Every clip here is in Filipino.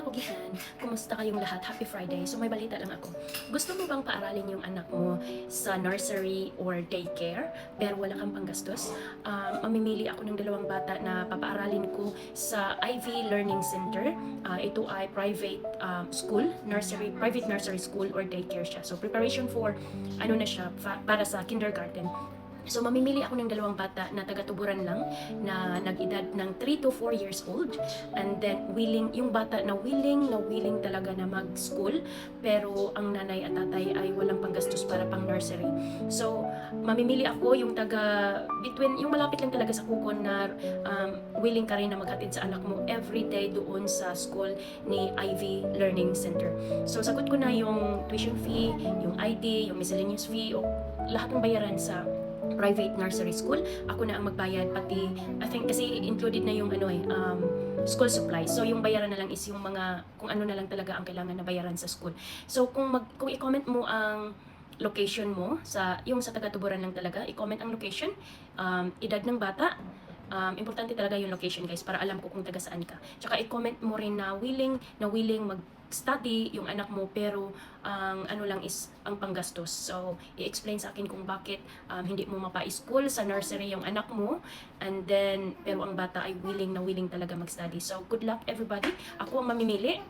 kapugihan, kumusta kayong lahat? Happy Friday. So may balita lang ako. Gusto mo bang paaralin yung anak mo sa nursery or daycare pero wala kang panggastos? Mamimili ako ng dalawang bata na papaaralin ko sa Ivy Learning Center. Ito ay private school, private nursery school or daycare siya. So preparation for ano na siya para sa kindergarten. So mamimili ako ng dalawang bata na taga-tuburan lang na nag-edad ng 3 to 4 years old, and then yung bata na willing talaga na mag-school pero ang nanay at tatay ay walang panggastos para pang nursery. So mamimili ako yung yung malapit lang talaga sa kukon na willing ka rin na maghatid sa anak mo every day doon sa school ni Ivy Learning Center. So sagot ko na yung tuition fee, yung ID, yung miscellaneous fee, o lahat ng bayaran sa private nursery school. Ako na ang magbayad, pati I think kasi included na yung school supplies. So yung bayaran na lang is yung mga kung ano na lang talaga ang kailangan na bayaran sa school. So kung i-comment mo ang location mo sa taga-tuburan lang talaga, i-comment ang location, edad ng bata. Importante talaga yung location, guys, para alam ko kung taga saan ka. Tsaka i-comment mo rin na willing mag-study yung anak mo pero ang ano lang is ang panggastos. So i-explain sa akin kung bakit hindi mo mapa-school sa nursery yung anak mo, and then pero ang bata ay willing talaga mag-study. So good luck everybody. Ako ang mamimili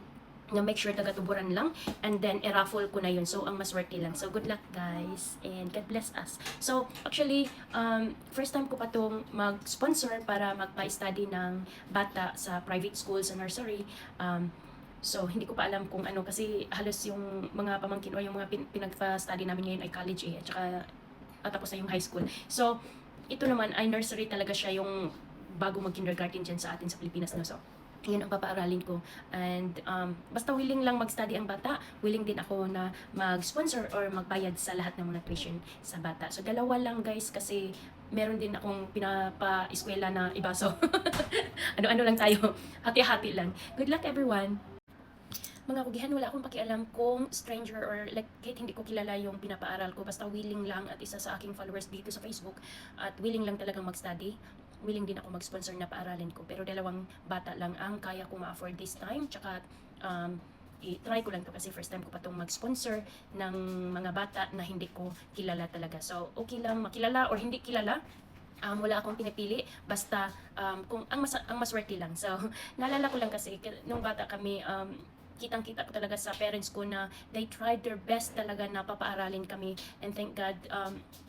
na make sure taga-tuburan lang, and then i-raffle ko na yun. So ang maswerte lang. So good luck, guys, and God bless us. So actually first time ko pa tong mag-sponsor para magpa-study ng bata sa private school, sa nursery. So hindi ko pa alam kung ano, kasi halos yung mga pamangkin o yung mga pinagpa-study namin ngayon ay college at saka tapos na yung high school. So ito naman ay nursery talaga siya, yung bago mag-kindergarten dyan sa atin sa Pilipinas, no? So yun ang papaaralin ko, and basta willing lang mag-study ang bata, willing din ako na mag-sponsor or magbayad sa lahat ng mga tuition sa bata. So dalawa lang, guys, kasi meron din akong pinapa-eskwela na iba. So ano-ano lang tayo, hati-hati lang. Good luck everyone. Mga kugihan, wala akong pakialam kung stranger or like kahit hindi ko kilala yung pinapaaral ko, basta willing lang at isa sa aking followers dito sa Facebook at willing lang talagang mag-study. Willing din ako mag-sponsor na paaralin ko, pero dalawang bata lang ang kaya ko ma-afford this time. Tsaka i-try ko lang to kasi first time ko pa tong mag-sponsor ng mga bata na hindi ko kilala talaga. So okay lang makilala or hindi kilala, wala akong pinipili, basta kung ang maswerte lang. So naalala ko lang kasi nung bata kami, kitang-kita ko talaga sa parents ko na they tried their best talaga na papaaralin kami, and thank God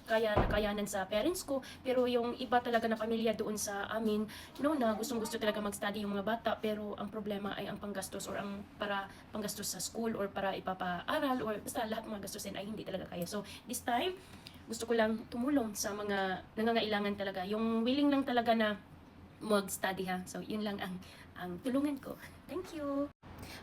nakayanan sa parents ko. Pero yung iba talaga na pamilya doon sa amin, no, na gustong-gusto talaga mag-study yung mga bata, pero ang problema ay ang panggastos or ang para panggastos sa school or para ipapaaral or basta lahat ng mga gastusin ay hindi talaga kaya. So this time gusto ko lang tumulong sa mga nangangailangan talaga, yung willing lang talaga na mag-study, ha. So yun lang ang tulungan ko. Thank you.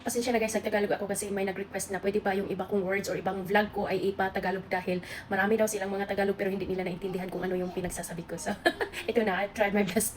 Pasensya na, guys, nagtagalog ako kasi may nag-request na pwede pa yung iba kong words or ibang vlog ko ay ipa-Tagalog dahil marami daw silang mga Tagalog pero hindi nila naintindihan kung ano yung pinagsasabi ko. So ito na, I tried my best.